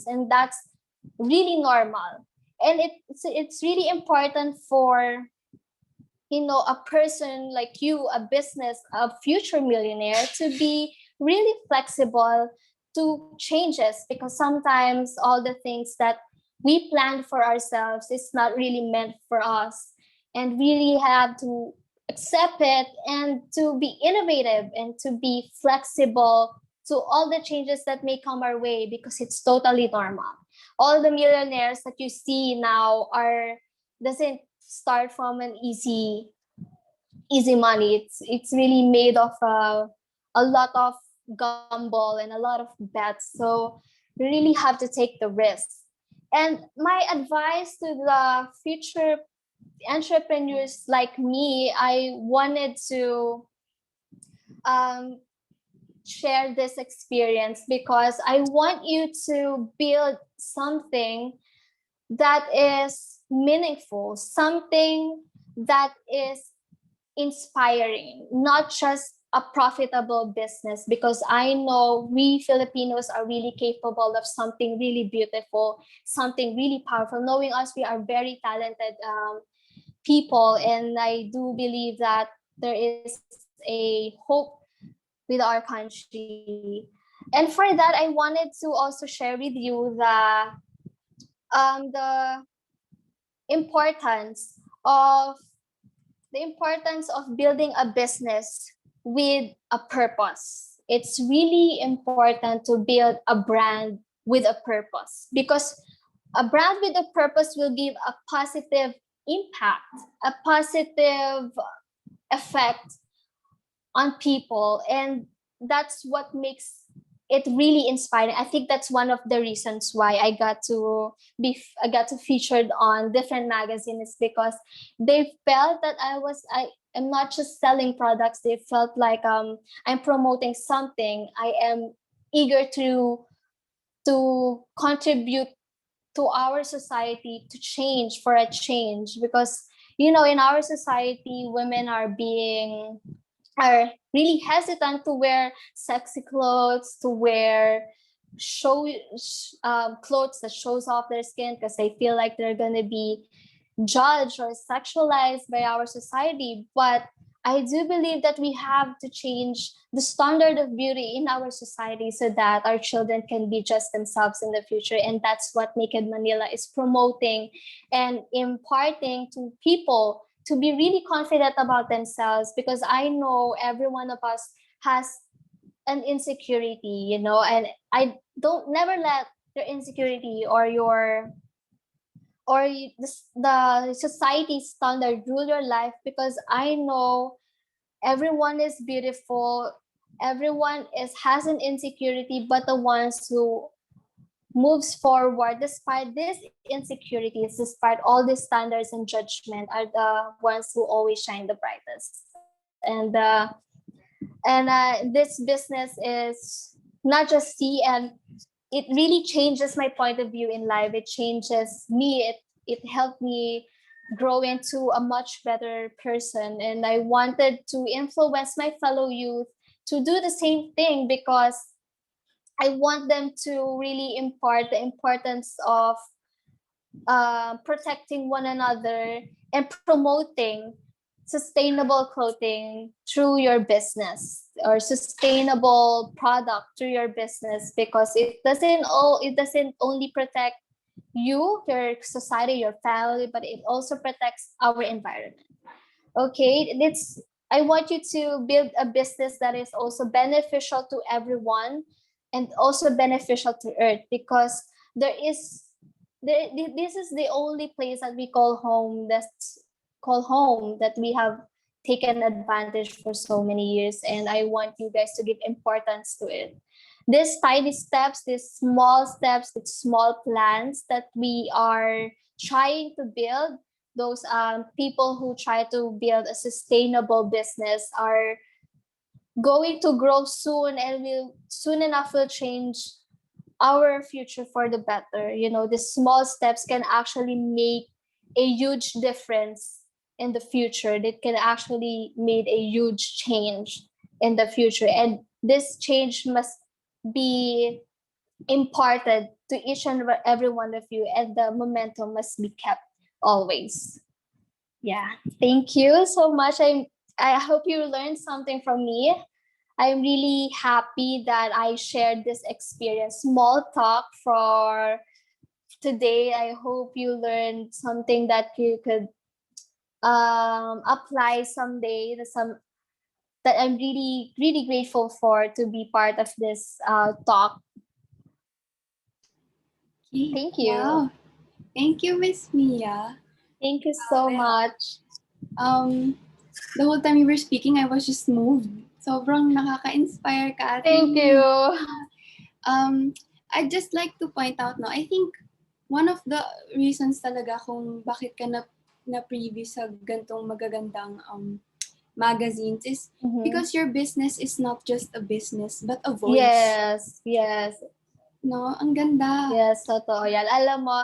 and that's really normal. And it's really important for, a person like you, a business, a future millionaire, to be really flexible to changes, because sometimes all the things that we planned for ourselves is not really meant for us, and really have to accept it and to be innovative and to be flexible to all the changes that may come our way, because it's totally normal. All the millionaires that you see now are doesn't start from an easy money. It's really made of a lot of gamble and a lot of bets. So you really have to take the risk. And my advice to the future entrepreneurs like me, I wanted to um, share this experience because I want you to build something that is meaningful, something that is inspiring, not just a profitable business, because I know we Filipinos are really capable of something really beautiful, something really powerful. Knowing us, we are very talented people, and I do believe that there is a hope with our country. And for that, I wanted to also share with you the importance of building a business with a purpose. It's really important to build a brand with a purpose, because a brand with a purpose will give a positive impact, a positive effect on people, and that's what makes it really inspiring. I think that's one of the reasons why I got to featured on different magazines, because they felt that I am not just selling products. They felt like I'm promoting something. I am eager to contribute to our society, to change, for a change, because in our society, women are really hesitant to wear sexy clothes, to wear show clothes that shows off their skin, because they feel like they're going to be judged or sexualized by our society. But I do believe that we have to change the standard of beauty in our society so that our children can be just themselves in the future. And that's what Naked Manila is promoting and imparting to people, to be really confident about themselves, because I know every one of us has an insecurity, and I don't never let your insecurity or the society standard rule your life, because I know everyone is beautiful, everyone has an insecurity, but the ones who moves forward despite these insecurities, despite all these standards and judgment, are the ones who always shine the brightest. And this business is not just see, and it really changes my point of view in life. It changes me. It helped me grow into a much better person, and I wanted to influence my fellow youth to do the same thing, because I want them to really impart the importance of protecting one another and promoting sustainable clothing through your business, or sustainable product through your business, because it doesn't only protect you, your society, your family, but it also protects our environment. Okay, I want you to build a business that is also beneficial to everyone and also beneficial to earth, because there is this is the only place that we call home, that we have taken advantage for so many years, and I want you guys to give importance to it. These tiny steps, these small plans that we are trying to build, those people who try to build a sustainable business, are going to grow soon, and will soon enough will change our future for the better. The small steps can actually make a huge difference in the future. That can actually make a huge change in the future, and this change must be imparted to each and every one of you, and the momentum must be kept always. Yeah, thank you so much. I hope you learned something from me. I'm really happy that I shared this experience. Small talk for today. I hope you learned something that you could apply someday. That I'm really really grateful for to be part of this talk. Okay. Thank you. Wow. Thank you, Miss Mia. Thank you so much. Um, the whole time you were speaking, I was just moved. Sobrang nakaka-inspire ka, Ate Thank you. Mi. Um, I'd just like to point out, no, I think one of the reasons talaga kung bakit ka na-preview sa gantong magagandang magazines is Mhm. because your business is not just a business, but a voice. Yes, yes. No? Ang ganda. Yes, totoo yan. Alam mo,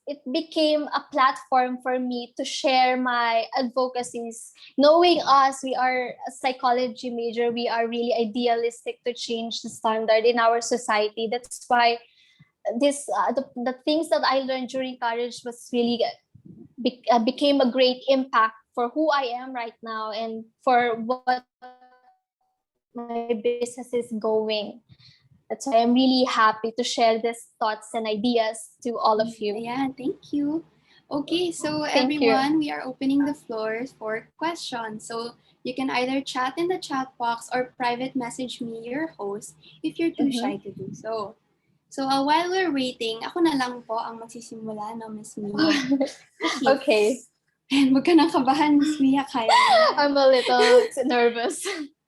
it became a platform for me to share my advocacies. Knowing us, we are a psychology major, we are really idealistic to change the standard in our society. That's why the things that I learned during college was really became a great impact for who I am right now and for what my business is going. That's why I'm really happy to share these thoughts and ideas to all of you. Ayan, thank you. Okay, so Thank you. everyone, we are opening the floors for questions. So you can either chat in the chat box or private message me, your host, if you're too Mm-hmm. shy to do so. So while we're waiting, ako na lang po ang magsisimula, no, Miss Mia. Okay. Okay. And wag ka nang kabahan, Miss Mia, kaya mo yan. I'm a little nervous.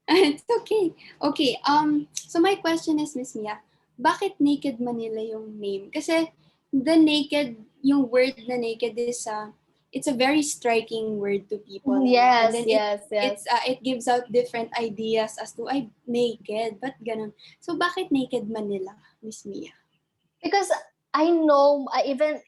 It's okay. Okay, so my question is, Miss Mia, bakit Naked Manila yung name? Kasi the naked, yung word na naked is, it's a very striking word to people, no? And Yes, then yes, yes. it gives out different ideas as to, ay, naked, but ganun. So bakit Naked Manila, Miss Mia? Because I know, even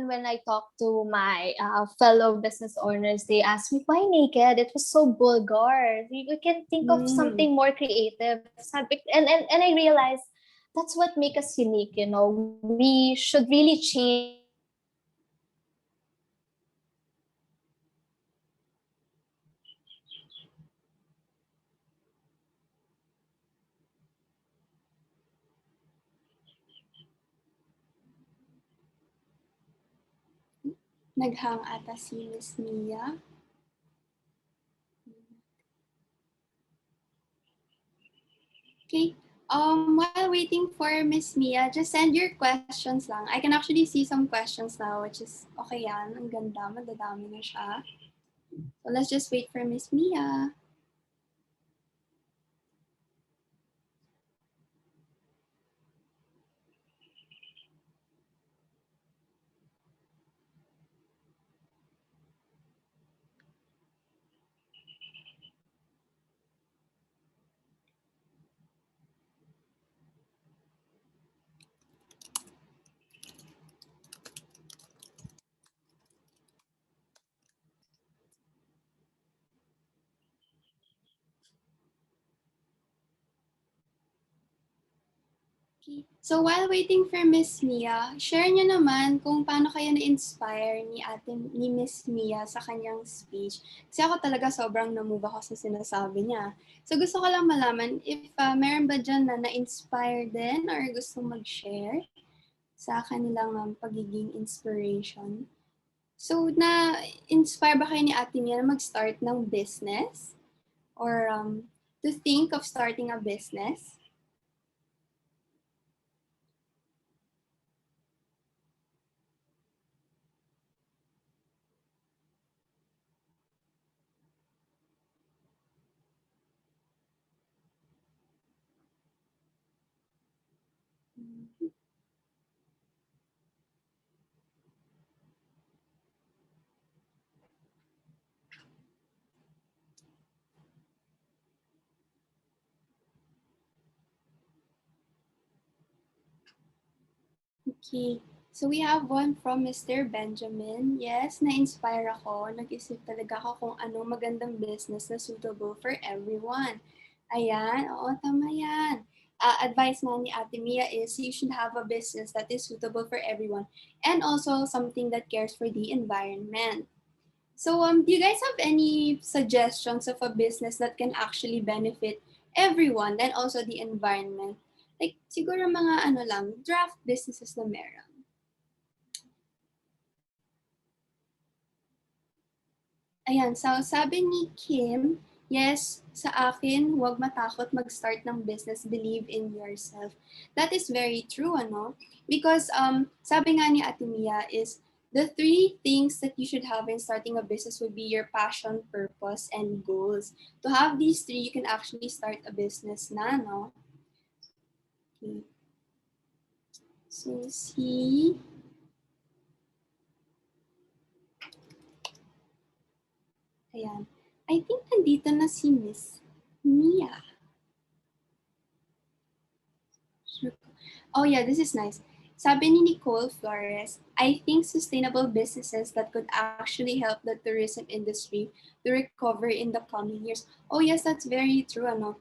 when I talk to my fellow business owners, they ask me why naked. It was so vulgar. We can think of Mm. something more creative. And I realized that's what makes us unique. You know, we should really change the standard in our society. Naghang ata si Miss Mia. Okay. While waiting for Miss Mia, just send your questions lang. I can actually see some questions now, which is okay yan. Ang ganda, madadami na siya. So let's just wait for Miss Mia. Okay. So while waiting for Miss Mia, share nyo naman kung paano kayo na-inspire ni Miss Mia sa kanyang speech. Kasi ako talaga sobrang na-move ako sa sinasabi niya. So gusto ko lang malaman if meron ba dyan na na-inspire din or gusto mag-share sa kanilang pagiging inspiration. So na-inspire ba kayo ni Ate Mia na mag-start ng business? Or to think of starting a business? Okay. So we have one from Mr. Benjamin. Yes, na-inspire ako. Nag-isip talaga ako kung anong magandang business na suitable for everyone. Ayan, oo, tama yan. advice nga ni Ate Mia is you should have a business that is suitable for everyone and also something that cares for the environment. So, do you guys have any suggestions of a business that can actually benefit everyone and also the environment? Like, siguro mga ano lang, draft businesses na meron. Ayan, so sabi ni Kim, yes, sa akin, huwag matakot mag-start ng business, believe in yourself. That is very true, ano? Because sabi nga ni Ate Mia is, the three things that you should have in starting a business would be your passion, purpose, and goals. To have these three, you can actually start a business na, no? Okay. So, ayan. I think nandito na si Miss Mia. Oh yeah, this is nice. Sabi ni Nicole Flores, I think sustainable businesses that could actually help the tourism industry to recover in the coming years. Oh yes, that's very true. Ano?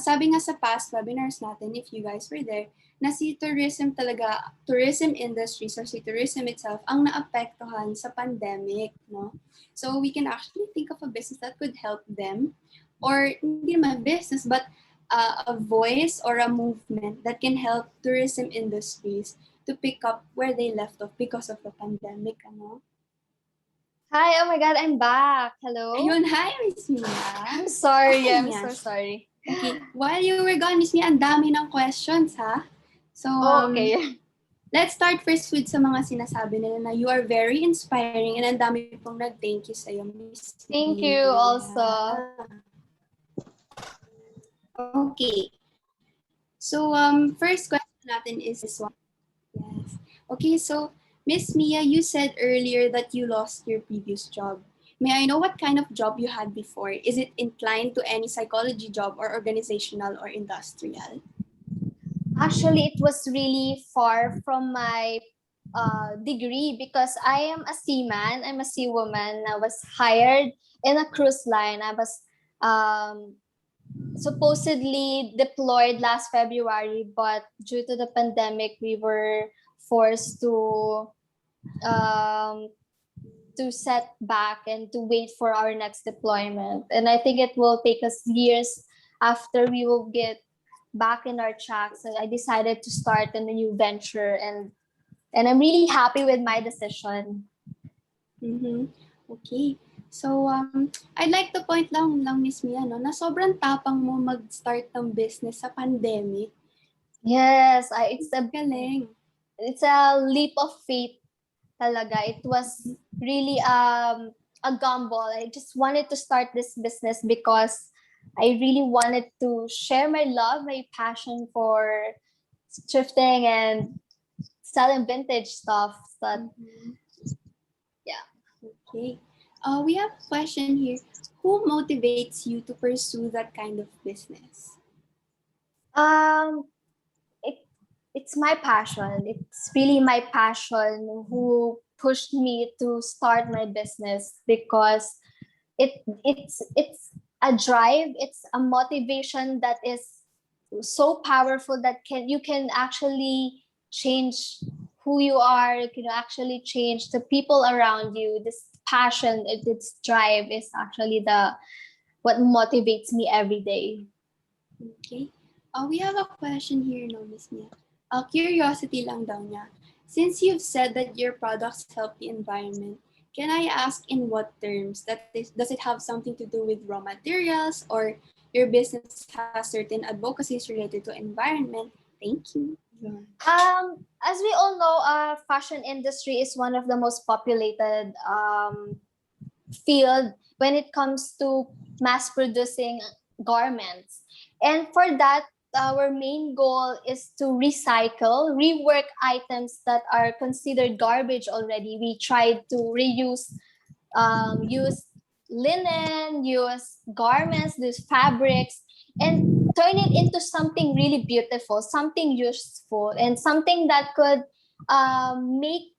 Sabi nga sa past webinars natin, if you guys were there, na si tourism talaga, tourism industry, so si tourism itself, ang naapektuhan sa pandemic. No? So we can actually think of a business that could help them, or hindi naman business, but a voice or a movement that can help tourism industries to pick up where they left off because of the pandemic, ano? Hi, oh my God, I'm back. Hello? Ayun, hi, Miss Mia. I'm sorry, Okay, I'm Mia. so sorry. Okay, while you were gone, Miss Mia, ang dami ng questions, ha? So, Okay. let's start first with sa mga sinasabi nila na you are very inspiring and ang dami pong nag-thank you sa'yo, Miss Mia. Thank you also. Okay. So, first question natin is this one. Yes. Okay, so Miss Mia, you said earlier that you lost your previous job. May I know what kind of job you had before? Is it inclined to any psychology job or organizational or industrial? Actually, it was really far from my degree because I am a seaman. I'm a seawoman. I was hired in a cruise line. I was supposedly deployed last February, but due to the pandemic, we were forced set back and to wait for our next deployment. And I think it will take us years after we will get back in our tracks. And I decided to start a new venture, and I'm really happy with my decision. Mm-hmm. Okay. So, I'd like to point lang Miss Mia, no, na sobrang tapang mo mag-start ng business sa pandemic. Yes, Galing. It's a leap of faith talaga. It was really a gamble. I just wanted to start this business because I really wanted to share my love, my passion for thrifting and selling vintage stuff. But yeah. Okay. We have a question here. Who motivates you to pursue that kind of business? It's my passion. It's really my passion who pushed me to start my business because it's a drive, it's a motivation that is so powerful that you can actually change who you are. You can actually change the people around you. This passion, its drive is actually what motivates me every day. Okay. We have a question here, no, Miss Mia. Curiosity lang daw niya. Since you've said that your products help the environment, can I ask in what terms? Does it have something to do with raw materials, or your business has certain advocacies related to environment? Thank you. As we all know, fashion industry is one of the most populated field when it comes to mass producing garments. And for that, our main goal is to rework items that are considered garbage already. We tried to use linen, use garments, use fabrics, and turn it into something really beautiful, something useful, and something that could make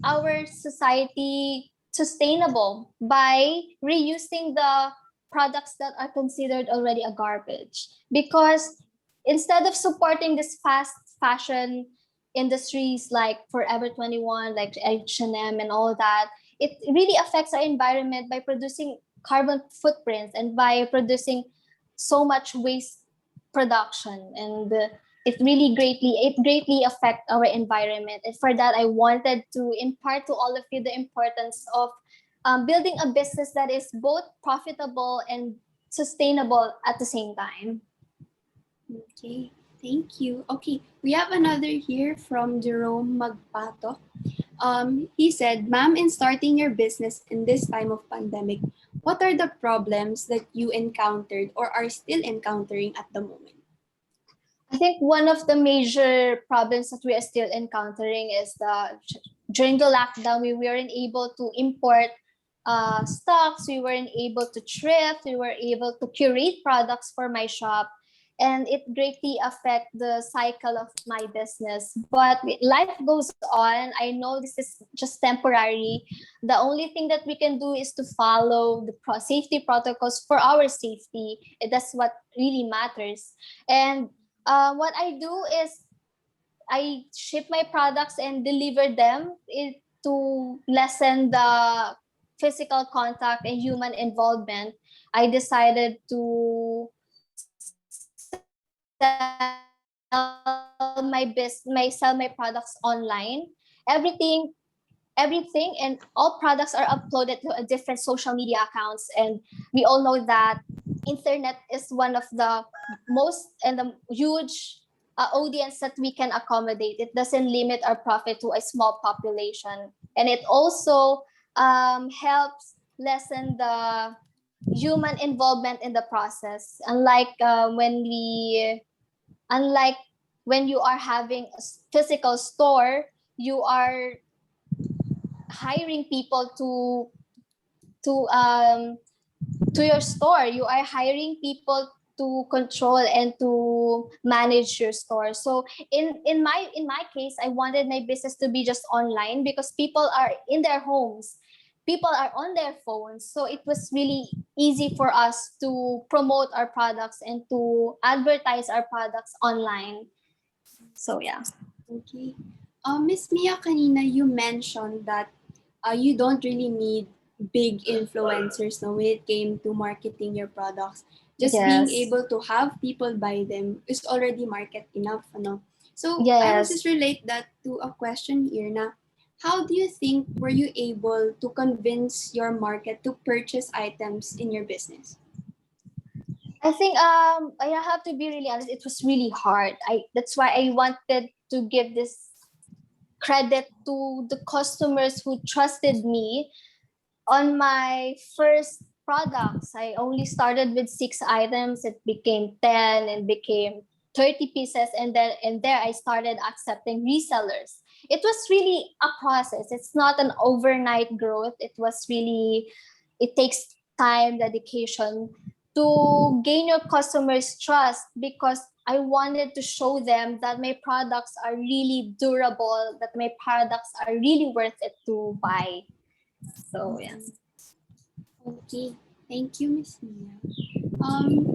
our society sustainable by reusing the products that are considered already a garbage. Because instead of supporting this fast fashion industries like Forever 21, like H&M and all that, it really affects our environment by producing carbon footprints and by producing so much waste production. And it greatly affect our environment. And for that, I wanted to impart to all of you the importance of building a business that is both profitable and sustainable at the same time. Okay, thank you. Okay, we have another here from Jerome Magpato. He said, "Ma'am, in starting your business in this time of pandemic, what are the problems that you encountered or are still encountering at the moment?" I think one of the major problems that we are still encountering is during the lockdown, we weren't able to import stocks, we weren't able to thrift, we were able to curate products for my shop, and it greatly affect the cycle of my business. But life goes on. I know this is just temporary. The only thing that we can do is to follow the safety protocols for our safety. That's what really matters. And what I do is I ship my products and deliver them to lessen the physical contact and human involvement. I decided to sell my products online. Everything everything and all products are uploaded to a different social media accounts, and we all know that internet is one of the most and the huge audience that we can accommodate. It doesn't limit our profit to a small population, and it also helps lessen the human involvement in the process, unlike when you are having a physical store. You are hiring people to um to your store. You are hiring people to control and to manage your store. So in my case, I wanted my business to be just online because people are in their homes, people are on their phones, so it was really easy for us to promote our products and to advertise our products online. So yeah. Okay. Miss Mia, kanina you mentioned that you don't really need big influencers no, when it came to marketing your products. Just being Yes. able to have people buy them is already market enough. Ano? So I will Yes. just relate that to a question here na, how do you think were you able to convince your market to purchase items in your business? I think I have to be really honest, it was really hard. I That's why I wanted to give this credit to the customers who trusted me on my first products. I only started with 6 items, it became 10 and became 30 pieces, and there I started accepting resellers. It was really a process. It's not an overnight growth. It takes time, dedication to gain your customers' trust, because I wanted to show them that my products are really durable, that my products are really worth it to buy. So yeah. Okay, thank you, Miss Mia.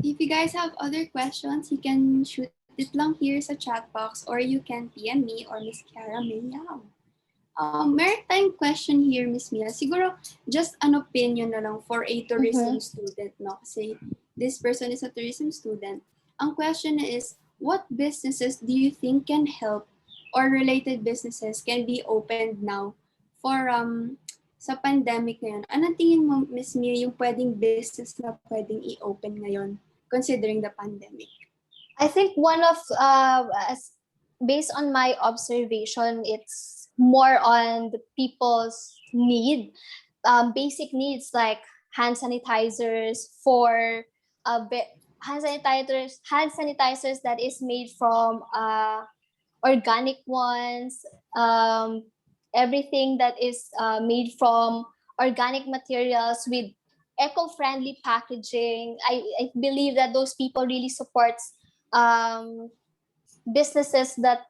If you guys have other questions, you can shoot it lang here sa chat box or you can PM me or Miss Kiara Mayao. Maritime question here, Miss Mia. Siguro, just an opinion na lang for a tourism Mm-hmm. student, no? Kasi this person is a tourism student. Ang question is, what businesses do you think can help or related businesses can be opened now for sa pandemic ngayon? Anong tingin mo, Miss Mia, yung pwedeng business na pwedeng i-open ngayon considering the pandemic? I think based on my observation, it's more on the people's need, basic needs like hand sanitizers for a bit. Hand sanitizers that is made from organic ones, everything that is made from organic materials with eco-friendly packaging. I believe that those people really supports um, businesses that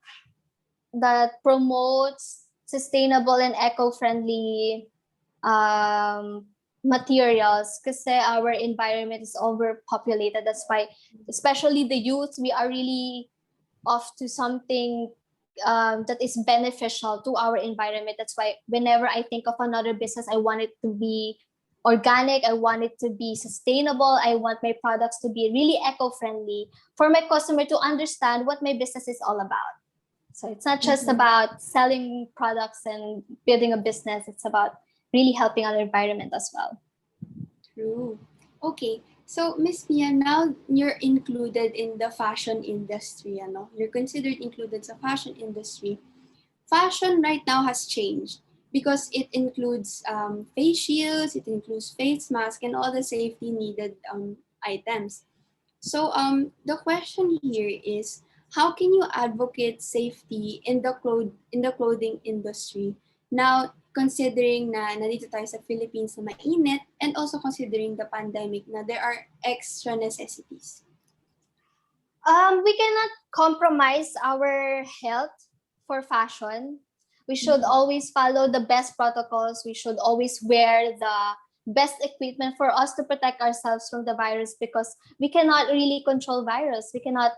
promotes sustainable and eco-friendly um, materials because our environment is overpopulated. That's why, especially the youth, we are really off to something that is beneficial to our environment. That's why whenever I think of another business, I want it to be organic. I want it to be sustainable. I want my products to be really eco-friendly for my customer to understand what my business is all about. So it's not just about selling products and building a business. It's about really helping our environment as well. True. Okay. So, Miss Mia, now you're included in the fashion industry, ano? You're considered included sa fashion industry. Fashion right now has changed because it includes face shields, it includes face mask, and all the safety needed items. So the question here is, how can you advocate safety in the clothing industry now, considering na nandito tayo sa Philippines na mainit, and also considering the pandemic na there are extra necessities? We cannot compromise our health for fashion. We should always follow the best protocols. We should always wear the best equipment for us to protect ourselves from the virus, because we cannot really control virus. We cannot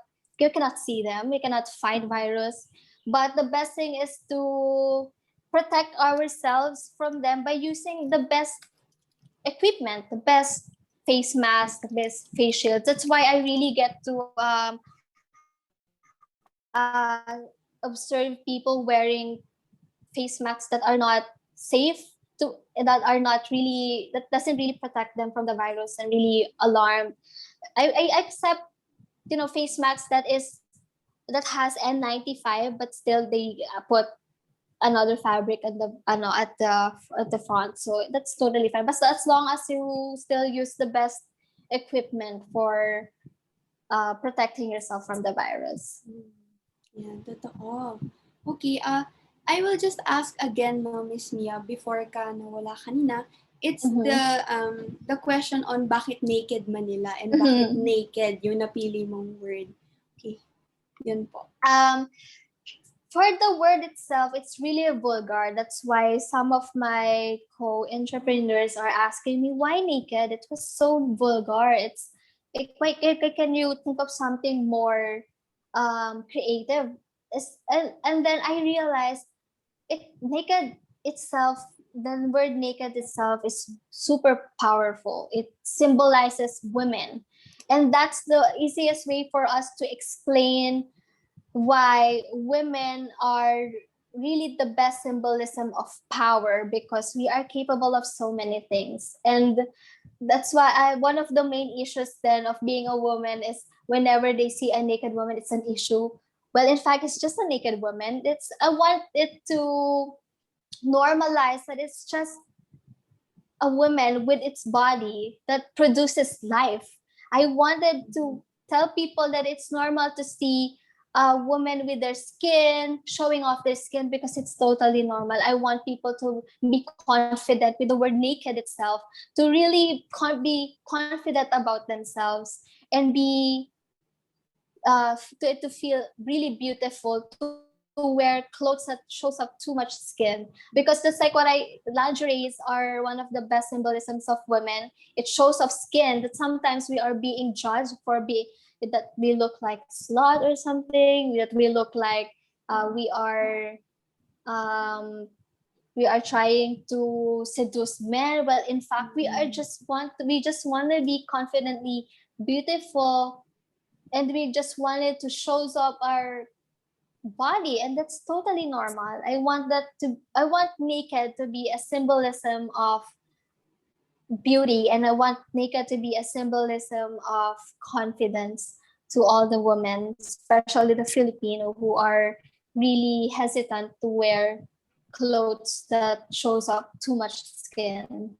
see them. We cannot fight virus. But the best thing is to protect ourselves from them by using the best equipment, the best face mask, the best face shields. That's why I really get to observe people wearing face masks that are not safe, that doesn't really protect them from the virus, and really alarmed. I accept, face masks that has N95, but still they put another fabric at the front, so that's totally fine. But as long as you still use the best equipment for protecting yourself from the virus. Yeah, totoo. Okay, I will just ask again, no, Miss Mia, before ka nawala kanina. It's the question on bakit Naked Manila and bakit naked yung napili mong word. Okay, yun po. For the word itself, it's really vulgar. That's why some of my co-entrepreneurs are asking me, why naked? It was so vulgar. Can you think of something more creative? And then I realized naked itself, the word naked itself is super powerful. It symbolizes women. And that's the easiest way for us to explain why women are really the best symbolism of power, because we are capable of so many things. And that's why one of the main issues then of being a woman is whenever they see a naked woman, it's an issue. Well, in fact, it's just a naked woman. I want it to normalize that it's just a woman with its body that produces life. I wanted to tell people that it's normal to see a woman with their skin, showing off their skin, because it's totally normal. I want people to be confident with the word naked itself, to really be confident about themselves, and to feel really beautiful, to wear clothes that shows up too much skin, because just like lingeries are one of the best symbolisms of women. It shows off skin that sometimes we are being judged for that we look like slut or something, that we look like um, we are trying to seduce men. Well, in fact, we just want to be confidently beautiful, and we just wanted to show up our body, and that's totally normal. I want naked to be a symbolism of beauty, and I want naked to be a symbolism of confidence to all the women, especially the Filipino, who are really hesitant to wear clothes that shows up too much skin.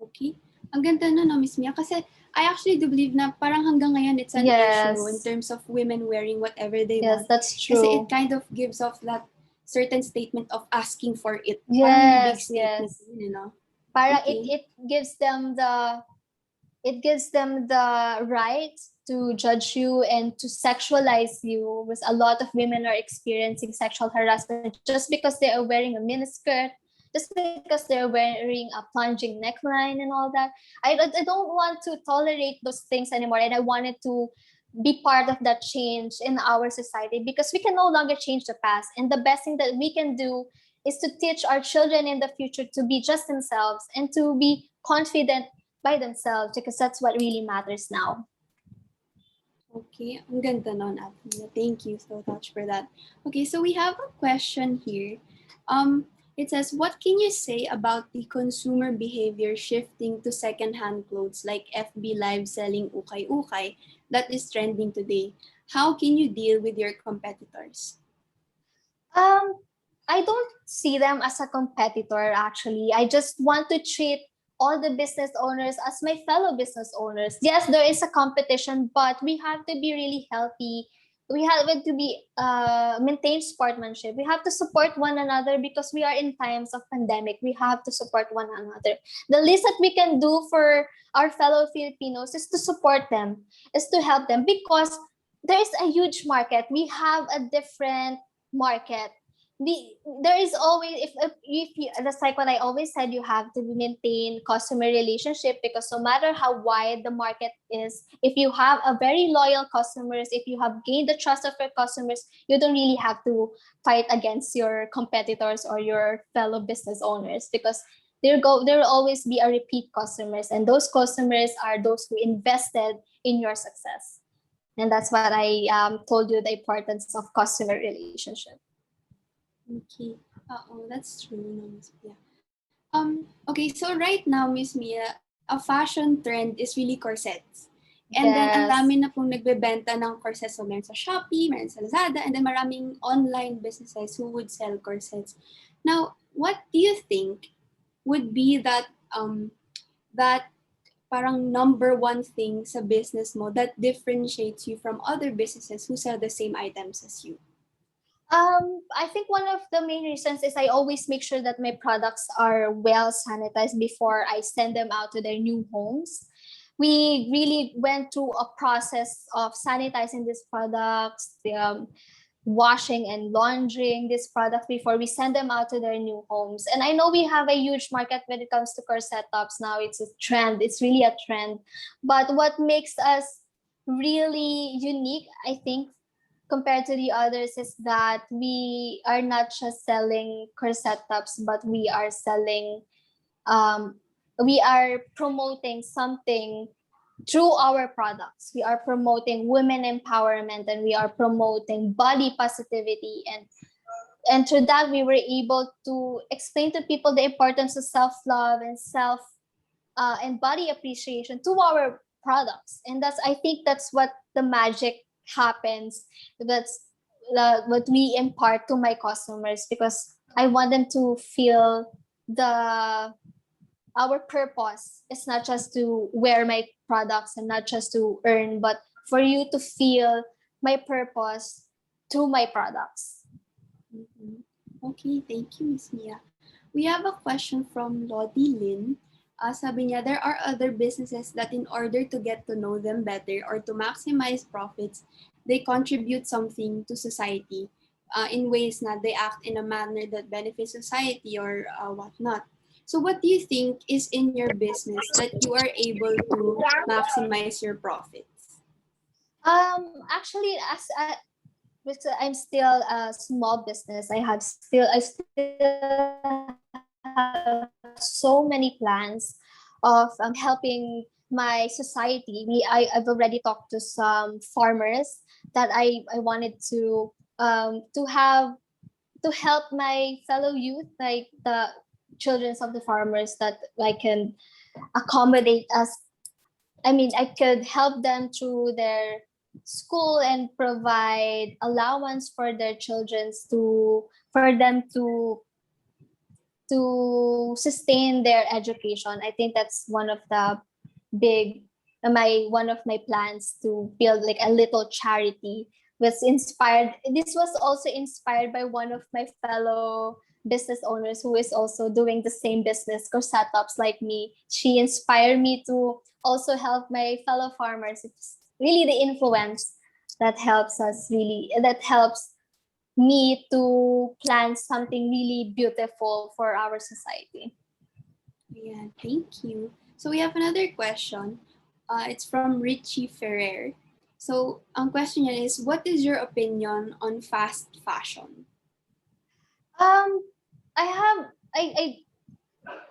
Okay. Ang ganda na, no, Miss Mia, kasi I actually do believe na parang hanggang ngayon it's an issue in terms of women wearing whatever they want. Yes, that's true. Kasi it kind of gives off that certain statement of asking for it. Yes, parang big statement, you know. Parang it gives them the right to judge you and to sexualize you, because a lot of women are experiencing sexual harassment just because they are wearing a miniskirt, just because they're wearing a plunging neckline and all that. I don't want to tolerate those things anymore, and I wanted to be part of that change in our society, because we can no longer change the past, and the best thing that we can do is to teach our children in the future to be just themselves and to be confident by themselves, because that's what really matters now. Okay, ang ganda nun, Ate. Thank you so much for that. Okay, so we have a question here. It says, what can you say about the consumer behavior shifting to secondhand clothes like FB Live selling ukay-ukay that is trending today? How can you deal with your competitors? Um, I don't see them as a competitor, actually. I just want to treat all the business owners as my fellow business owners. Yes, there is a competition, but we have to be really healthy. We have to be maintain sportsmanship. We have to support one another, because we are in times of pandemic. We have to support one another. The least that we can do for our fellow Filipinos is to support them, is to help them, because there is a huge market. We have a different market. There is always, if you, that's like what I always said, you have to maintain customer relationship, because no matter how wide the market is, if you have a very loyal customers, if you have gained the trust of your customers, you don't really have to fight against your competitors or your fellow business owners, because there will always be a repeat customers, and those customers are those who invested in your success. And that's what I told you, the importance of customer relationship. Okay. That's true, no, Miss Mia. Okay, so right now, Miss Mia, a fashion trend is really corsets. And then, ang Yes. dami na pong nagbebenta ng corsets. So, meron sa Shopee, meron sa Lazada, and then maraming online businesses who would sell corsets. Now, what do you think would be that parang number one thing sa business mo that differentiates you from other businesses who sell the same items as you? I think one of the main reasons is I always make sure that my products are well sanitized before I send them out to their new homes. We really went through a process of sanitizing these products, washing and laundering these products before we send them out to their new homes. And I know we have a huge market when it comes to corset tops now. It's a trend. It's really a trend. But what makes us really unique, I think, compared to the others, is that we are not just selling corset tops, but we are selling, we are promoting something through our products. We are promoting women empowerment, and we are promoting body positivity, and through that we were able to explain to people the importance of self-love and and body appreciation to our products. And I think that's what the magic happens. That's what we impart to my customers, because I want them to feel our purpose is not just to wear my products and not just to earn, but for you to feel my purpose through my products. Mm-hmm. Okay, thank you, Miss Mia. We have a question from Lodi Lin. Sabi niya, there are other businesses that in order to get to know them better or to maximize profits, they contribute something to society in ways that they act in a manner that benefits society or whatnot. So what do you think is in your business that you are able to maximize your profits? Actually, because I'm still a small business, I still have so many plans of helping my society. I've already talked to some farmers that I wanted to have to help my fellow youth, like the children of the farmers, that I can accommodate as, I mean, I could help them through their school and provide allowance for their children's for them to sustain their education. I think that's one of the big one of my plans, to build like a little charity. This was also inspired by one of my fellow business owners who is also doing the same business or setups like me. She inspired me to also help my fellow farmers. It's really the influence that helps me to plan something really beautiful for our society. Yeah, thank you. So we have another question. It's from Richie Ferrer. So ang question niya is, what is your opinion on fast fashion? Um, I have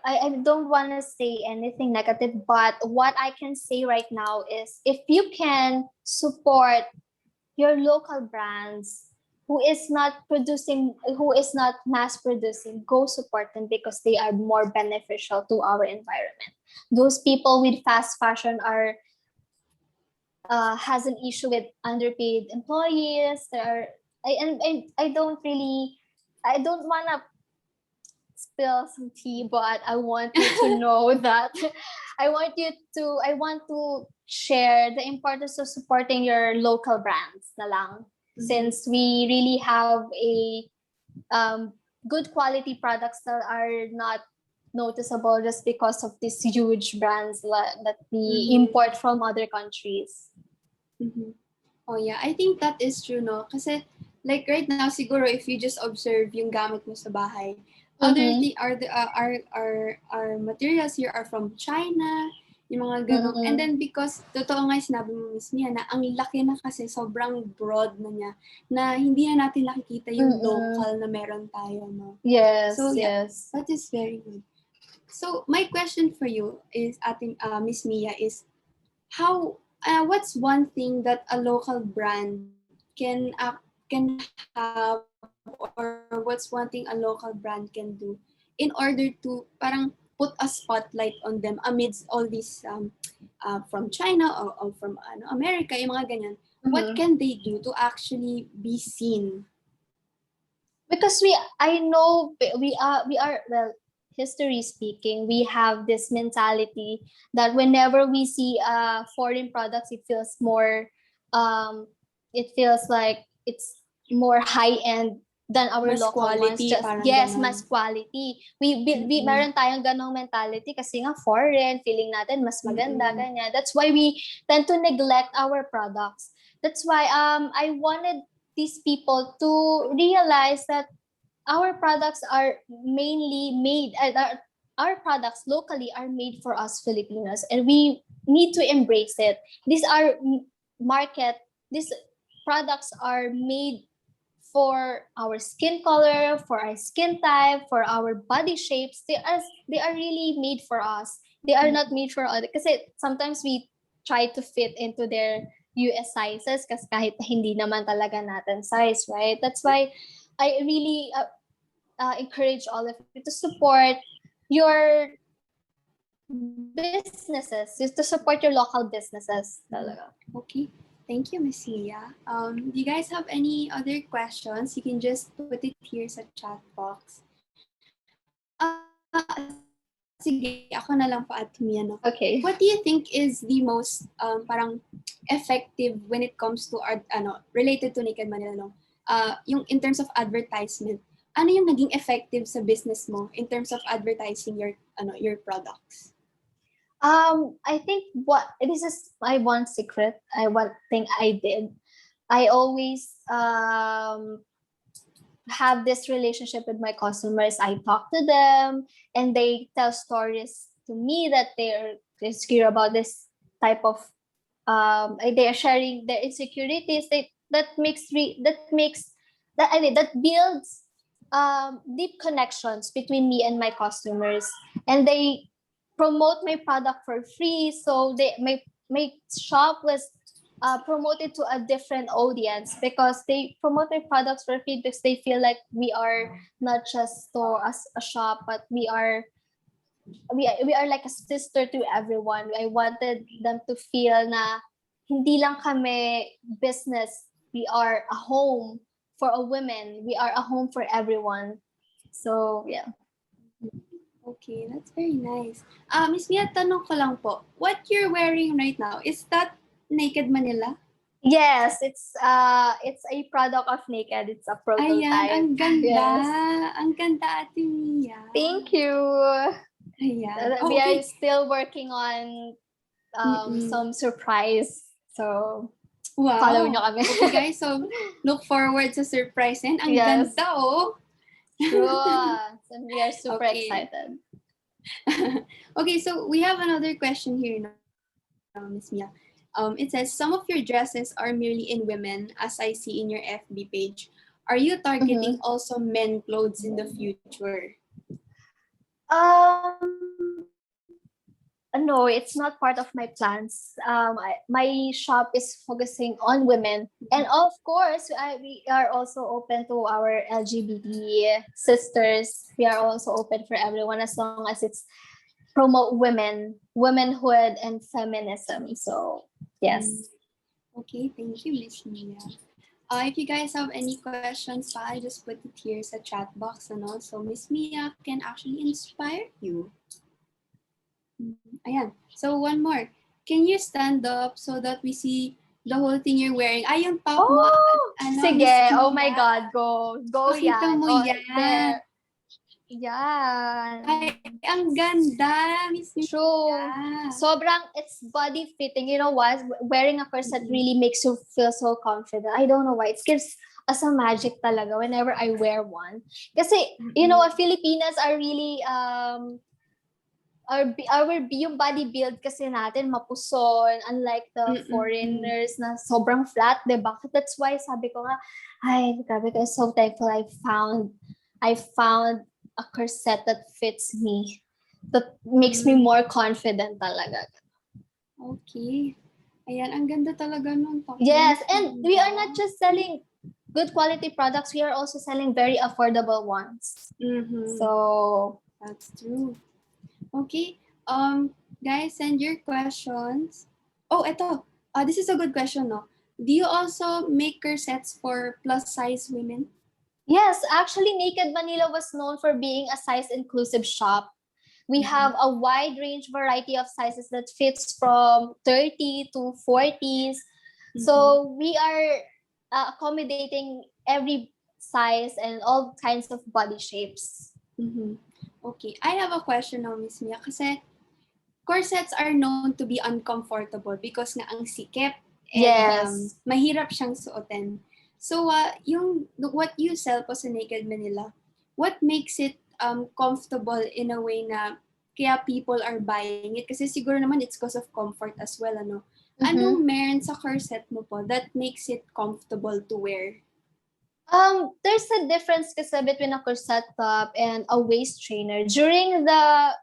I don't want to say anything negative, but what I can say right now is if you can support your local brands who is not mass producing, go support them because they are more beneficial to our environment. Those people with fast fashion are has an issue with underpaid employees. There are I don't really I don't want to spill some tea, but I want you to know that I want to share the importance of supporting your local brands na lang. Since we really have a good quality products that are not noticeable just because of these huge brands that we import from other countries. Oh yeah, I think that is true, no? Kasi like right now, siguro if you just observe yung gamit mo sa bahay, our materials here are from China, yung mga ganong. And then because, totoo nga yung sinabi mo, Miss Mia, na ang laki na kasi, sobrang broad na niya, na hindi na natin nakikita yung local na meron tayo, no? Yes, So yeah, yes. that is very good. So my question for you is, Miss Mia, is how what's one thing that a local brand can have, or what's one thing a local brand can do in order to parang put a spotlight on them amidst all these from China or from America, yung mga ganyan. What can they do to actually be seen? Because I know we are well, history speaking, we have this mentality that whenever we see foreign products, it feels like it's more high end than our Mas local quality, ones. Just parang yes, ganon. mas quality. We meron tayong ganong mentality kasi nga foreign, feeling natin mas maganda ganyan. That's why we tend to neglect our products. That's why I wanted these people to realize that our products are mainly made our products locally are made for us Filipinos, and we need to embrace it. These are these products are made for our skin color, for our skin type, for our body shapes. They are really made for us. They are not made for other, kasi sometimes we try to fit into their US sizes kasi kahit hindi naman talaga natin size, right? That's why I really encourage all of you to support your businesses, just to support your local businesses talaga. Okay. Thank you, Miss Lia. Do you guys have any other questions? You can just put it here sa chat box. Sige, ako na lang pa at Mia, no? Okay. What do you think is the most parang effective when it comes to related to Naked Manila, no? Yung in terms of advertisement, ano yung naging effective sa business mo in terms of advertising your products? I think this is my one secret. One thing I did. I always have this relationship with my customers. I talk to them, and they tell stories to me that they're insecure about this type of. They are sharing their insecurities. That builds deep connections between me and my customers, and they promote my product for free. So my shop was promoted to a different audience because they promote their products for free because they feel like we are not just as a shop, but we are like a sister to everyone. I wanted them to feel na hindi lang kami business. We are a home for a woman. We are a home for everyone. So yeah. Okay, that's very nice. Miss Mia, tanong ko lang po, what you're wearing right now, is that Naked Manila? Yes, it's a product of Naked. It's a prototype. Ayan, ang ganda. Yes. Ang ganda, Ate Mia. Thank you. Ayan. We are still working on some surprise. So Follow nyo Wow. kami. Okay guys, so look forward sa surprise and ang Yes. ganda oh. True. And we are super Okay. excited. Okay, so we have another question here now, Miss Mia. It says, some of your dresses are merely in women, as I see in your FB page. Are you targeting also men clothes in the future? No, it's not part of my plans. My shop is focusing on women, and of course, we are also open to our LGBT sisters. We are also open for everyone as long as it's promote womanhood, and feminism. So yes. Okay, thank you, Miss Mia. If you guys have any questions I just put it here sa chat box, so Miss Mia can actually inspire you. Ayan. So one more. Can you stand up so that we see the whole thing you're wearing? Ay, yung top mo. Sige. Miss Mia. Oh my God. Go Pakita yan. mo yan. There. Yan. Ay, ang ganda, Miss Mia. True. Sobrang, it's body fitting. You know what? Wearing a corset really makes you feel so confident. I don't know why. It gives us a magic talaga whenever I wear one. Kasi, you know, Filipinas are really, yung body build kasi natin mapuson, unlike the foreigners na sobrang flat, diba? That's why sabi ko nga, ay, grabe ko, I'm so thankful I found a corset that fits me, that makes me more confident talaga. Okay. Ayan, ang ganda talaga nung top. Yes, and we are not just selling good quality products, we are also selling very affordable ones. So, that's true. Okay, guys, send your questions. Oh, eto. This is a good question, no? Do you also make corsets for plus size women? Yes, actually, Naked Manila was known for being a size-inclusive shop. We have a wide range variety of sizes that fits from 30 to 40s. So we are accommodating every size and all kinds of body shapes. Okay, I have a question now, Miss Mia, kasi corsets are known to be uncomfortable because nga ang sikip and mahirap siyang suotin. So, what you sell po sa Naked Manila, what makes it comfortable in a way na kaya people are buying it? Kasi siguro naman it's because of comfort as well, ano? Anong meron sa corset mo po that makes it comfortable to wear? There's a difference kasi between a corset top and a waist trainer. During the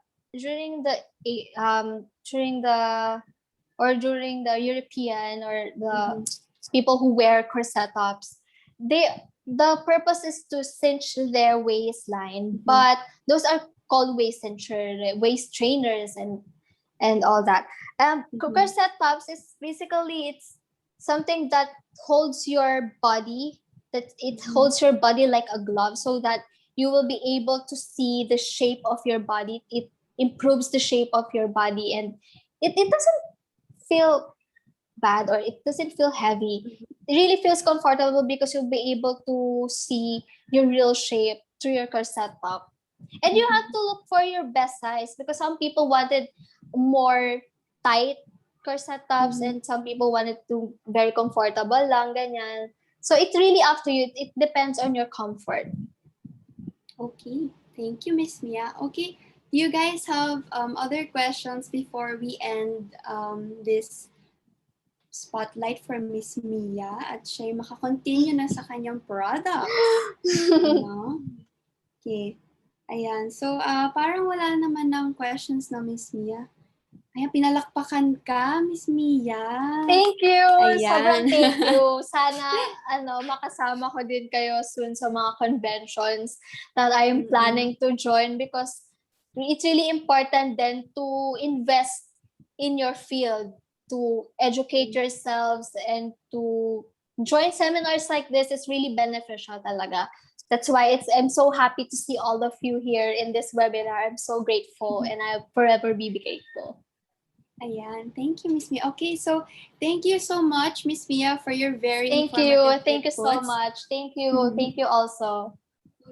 European or the people who wear corset tops, the purpose is to cinch their waistline, but those are called waist trainers and all that. Corset tops is basically, it's something that holds your body, that it holds your body like a glove, so that you will be able to see the shape of your body. It improves the shape of your body, and it doesn't feel bad or it doesn't feel heavy. It really feels comfortable because you'll be able to see your real shape through your corset top. And you have to look for your best size because some people wanted more tight corset tops and some people wanted to very comfortable lang, ganyan. So it's really up to you. It depends on your comfort. Okay, thank you, Miss Mia. Okay, do you guys have other questions before we end this spotlight for Miss Mia at siya makakontinue na sa kanyang products? Okay. Ayan. So, parang wala naman ng questions na, Miss Mia. Ayan, pinalakpakan ka, Miss Mia. Thank you! Ayan. Sobrang thank you. Sana, makasama ko din kayo soon sa mga conventions that I am planning to join, because it's really important then to invest in your field, to educate yourselves, and to join seminars like this is really beneficial talaga. That's why I'm so happy to see all of you here in this webinar. I'm so grateful and I'll forever be grateful. Ayan. Thank you, Miss Mia. Okay, so thank you so much, Miss Mia, for your very Thank you so much. Thank you. Thank you also.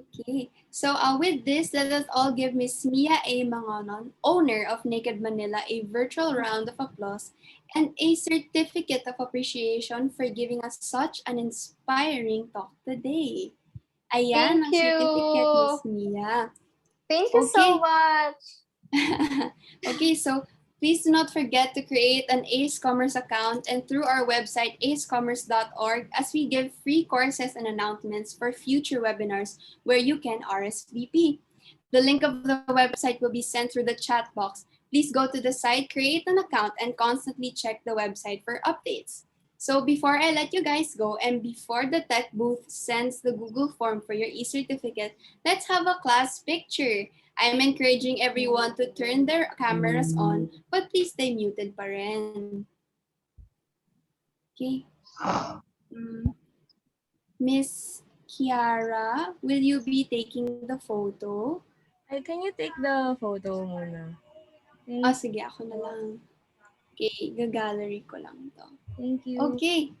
Okay. So with this, let us all give Miss Mia A. Mangonon, owner of Naked Manila, a virtual round of applause and a certificate of appreciation for giving us such an inspiring talk today. Ayan Thank ang certificate, you. Miss Mia. Thank you so Okay. much. Okay, so please do not forget to create an Ace Commerce account and through our website acecommerce.org as we give free courses and announcements for future webinars where you can RSVP. The link of the website will be sent through the chat box. Please go to the site, create an account, and constantly check the website for updates. So before I let you guys go and before the tech booth sends the Google form for your e-certificate, let's have a class picture. I'm encouraging everyone to turn their cameras on, but please stay muted pa rin. Okay. Miss Kiara, will you be taking the photo? Ay, can you take the photo muna? Sige, ako na lang. Okay, gagallery ko lang to. Thank you. Okay.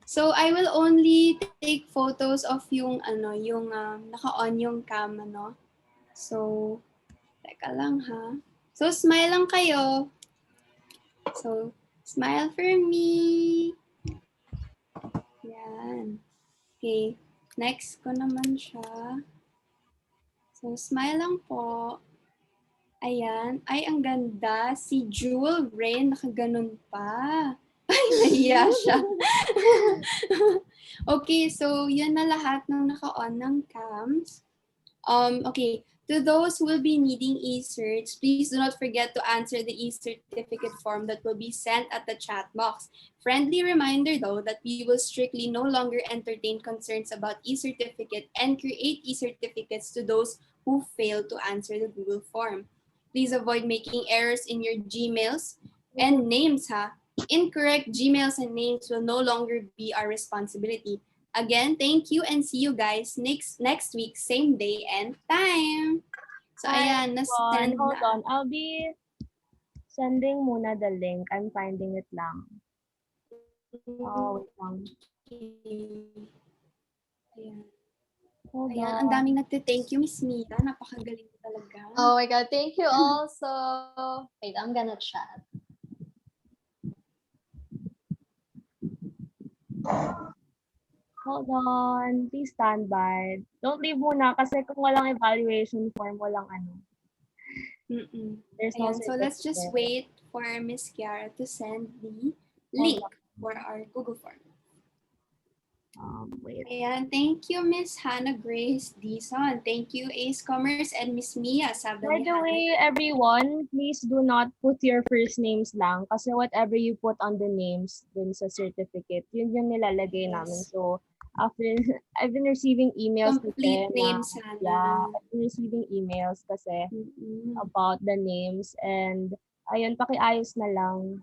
So I will only take photos of yung yung naka-on yung cam So teka lang ha. So smile lang kayo. So smile for me. Yan. Okay. Next ko naman siya. So smile lang po. Ayan. Ay, ang ganda. Si Jewel Rain, nakaganon pa. Ay, nahiya siya. Okay, so yun na lahat ng naka-on ng cams. Okay, to those who will be needing e-certs, please do not forget to answer the e-certificate form that will be sent at the chat box. Friendly reminder though that we will strictly no longer entertain concerns about e-certificate and create e-certificates to those who fail to answer the Google form. Please avoid making errors in your Gmails and names, ha? Incorrect Gmails and names will no longer be our responsibility. Again, thank you and see you guys next week, same day and time. So Hi, ayan, everyone. na-send Hold na. on. I'll be sending muna the link. I'm finding it lang. Oh, wait lang. Ayan. Hold Ayan, on. ang daming nagte-thank you, Miss Mia. Napakagaling talaga. Oh my God, thank you also. Wait, I'm gonna chat. Hold on. Please stand by. Don't leave muna kasi kung walang evaluation form, walang ano. There's no Ayan, so let's just certificate. wait for Miss Kiara to send the link for our Google form. Wait. Ayan, thank you, Miss Hannah Grace Dison. Thank you, Ace Commerce and Miss Mia. By the way, everyone, please do not put your first names lang kasi whatever you put on the names dun sa certificate, yun yung nilalagay namin. So, after, I've been receiving emails complete kasi names, na, Hannah. yeah, I've been receiving emails kasi about the names and ayun, pakiayos na lang.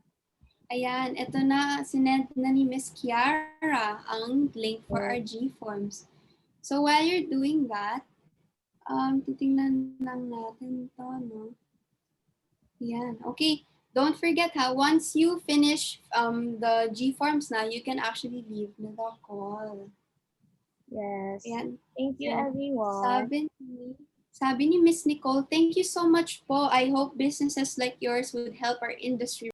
Ayan, ito na, sinend na ni Miss Kiara ang link for our G-forms. So while you're doing that, titingnan lang natin to, no? Ayan, okay. Don't forget ha, once you finish the G-forms na, you can actually leave na the call. Yes. Ayan. Thank you, So, everyone. sabi ni Miss Nicole, thank you so much po. I hope businesses like yours would help our industry